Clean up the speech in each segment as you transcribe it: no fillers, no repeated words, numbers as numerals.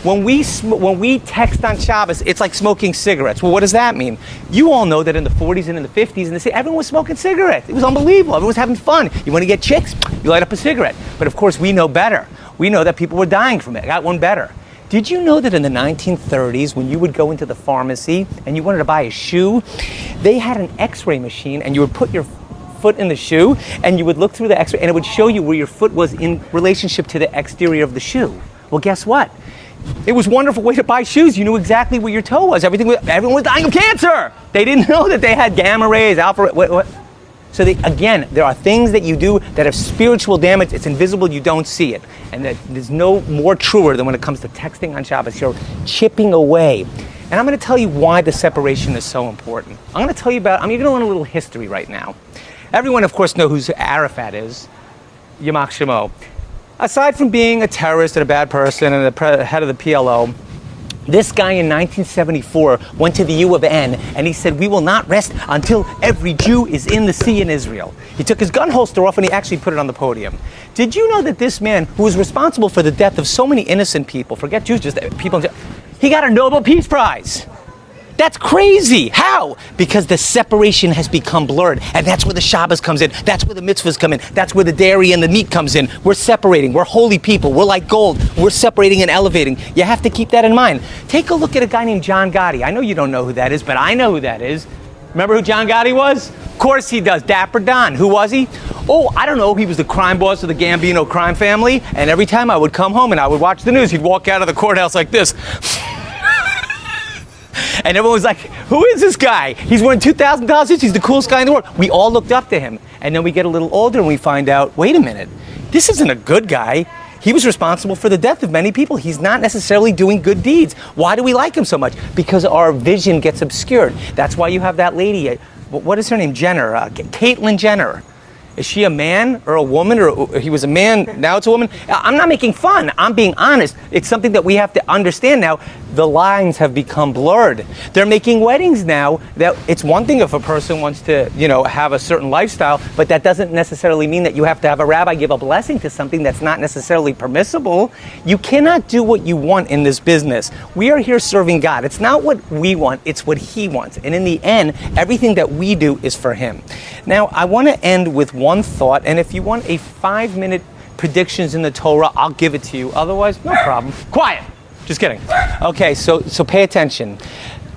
When we text on Shabbos, it's like smoking cigarettes. Well, what does that mean? You all know that in the 40s and in the 50s, and everyone was smoking cigarettes. It was unbelievable. Everyone was having fun. You want to get chicks? You light up a cigarette. But of course, we know better. We know that people were dying from it. I got one better. Did you know that in the 1930s, when you would go into the pharmacy and you wanted to buy a shoe, they had an X-ray machine, and you would put your foot in the shoe, and you would look through the X-ray, and it would show you where your foot was in relationship to the exterior of the shoe. Well, guess what? It was a wonderful way to buy shoes. You knew exactly where your toe was. Everyone was dying of cancer. They didn't know that they had gamma rays, alpha rays. What? So again, there are things that you do that have spiritual damage. It's invisible. You don't see it. And there's no more truer than when it comes to texting on Shabbos. You're chipping away. And I'm going to tell you why the separation is so important. I'm going to tell you about, I'm even going to learn a little history right now. Everyone, of course, knows who Arafat is, Yamach Shemo. Aside from being a terrorist and a bad person and the head of the PLO, this guy in 1974 went to the U of N and he said, we will not rest until every Jew is in the sea in Israel. He took his gun holster off and he actually put it on the podium. Did you know that this man, who was responsible for the death of so many innocent people, forget Jews, just people, he got a Nobel Peace Prize? That's crazy. How? Because the separation has become blurred. And that's where the Shabbos comes in. That's where the mitzvahs come in. That's where the dairy and the meat comes in. We're separating. We're holy people. We're like gold. We're separating and elevating. You have to keep that in mind. Take a look at a guy named John Gotti. I know you don't know who that is, but I know who that is. Remember who John Gotti was? Of course he does. Dapper Don. Who was he? Oh, I don't know. He was the crime boss of the Gambino crime family. And every time I would come home and I would watch the news, he'd walk out of the courthouse like this. And everyone was like, who is this guy? He's wearing $2,000 suits. He's the coolest guy in the world. We all looked up to him. And then we get a little older and we find out, wait a minute, this isn't a good guy. He was responsible for the death of many people. He's not necessarily doing good deeds. Why do we like him so much? Because our vision gets obscured. That's why you have that lady, what is her name? Jenner, Caitlyn Jenner. Is she a man or a woman, or he was a man, now it's a woman? I'm not making fun. I'm being honest. It's something that we have to understand now. The lines have become blurred. They're making weddings now. That it's one thing if a person wants to, have a certain lifestyle, but that doesn't necessarily mean that you have to have a rabbi give a blessing to something that's not necessarily permissible. You cannot do what you want in this business. We are here serving God. It's not what we want, it's what He wants. And in the end, everything that we do is for Him. Now, I want to end with one thought, and if you want a 5-minute predictions in the Torah, I'll give it to you. Otherwise, no problem. Quiet. Just kidding. Okay, so pay attention.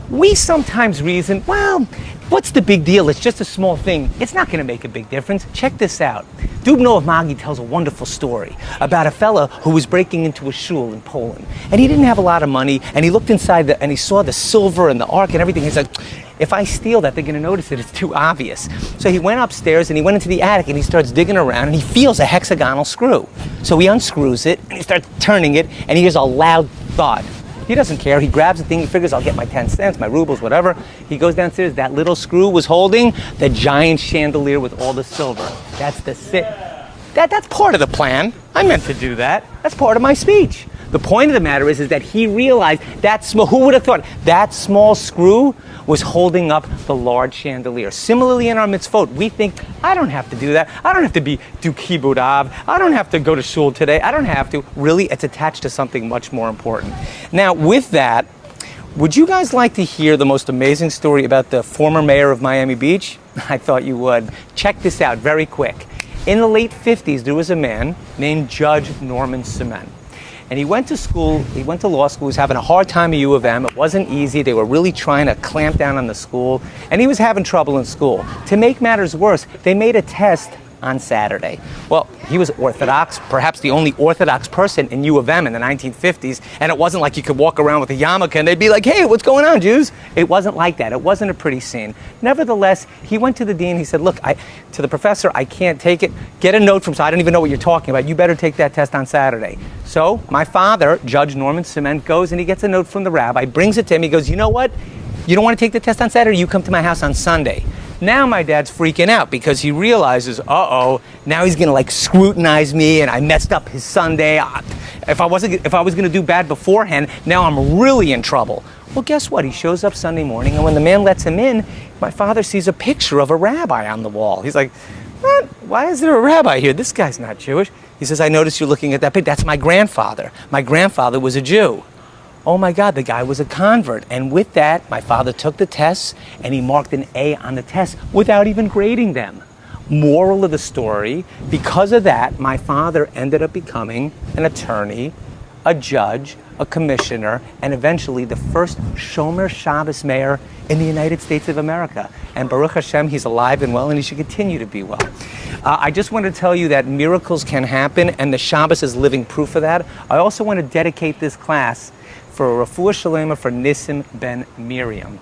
We sometimes reason, well, what's the big deal? It's just a small thing. It's not going to make a big difference. Check this out. Dubno of Magi tells a wonderful story about a fella who was breaking into a shul in Poland. And he didn't have a lot of money, and he looked inside and he saw the silver and the ark and everything. He's like, if I steal that, they're going to notice it. It's too obvious. So he went upstairs and he went into the attic and he starts digging around and he feels a hexagonal screw. So he unscrews it and he starts turning it and he hears a loud thud. He doesn't care. He grabs the thing. He figures, I'll get my 10 cents, my rubles, whatever. He goes downstairs. That little screw was holding the giant chandelier with all the silver. That's that's part of the plan. I meant to do that. That's part of my speech. The point of the matter is that he realized that who would have thought that small screw was holding up the large chandelier. Similarly, in our mitzvot, we think, I don't have to do that. I don't have to do kibbud av. I don't have to go to shul today. I don't have to. Really, it's attached to something much more important. Now, with that, would you guys like to hear the most amazing story about the former mayor of Miami Beach? I thought you would. Check this out very quick. In the late 50s, there was a man named Judge Norman Cement. And he went to school, he went to law school, he was having a hard time at U of M. It wasn't easy. They were really trying to clamp down on the school. And he was having trouble in school. To make matters worse, they made a test on Saturday. Well, he was Orthodox, perhaps the only Orthodox person in U of M in the 1950s. And it wasn't like you could walk around with a yarmulke and they'd be like, hey, what's going on, Jews? It wasn't like that. It wasn't a pretty scene. Nevertheless, he went to the dean. He said, look, to the professor, I can't take it. Get a note from, so I don't even know what you're talking about. You better take that test on Saturday. So my father, Judge Norman Cement, goes and he gets a note from the rabbi, brings it to him. He goes, you know what? You don't want to take the test on Saturday? You come to my house on Sunday. Now my dad's freaking out because he realizes, now he's going to scrutinize me and I messed up his Sunday. If I was going to do bad beforehand, now I'm really in trouble. Well, guess what? He shows up Sunday morning and when the man lets him in, my father sees a picture of a rabbi on the wall. He's like, what? Why is there a rabbi here? This guy's not Jewish. He says, I noticed you're looking at that picture. That's my grandfather. My grandfather was a Jew. oh my God, the guy was a convert. And with that, my father took the tests and he marked an A on the test without even grading them. Moral of the story, because of that, my father ended up becoming an attorney, a judge, a commissioner, and eventually the first Shomer Shabbos mayor in the United States of America. And Baruch Hashem, he's alive and well, and he should continue to be well. I just want to tell you that miracles can happen, and the Shabbos is living proof of that. I also want to dedicate this class for a refuah shalema for Nissim Ben Miriam.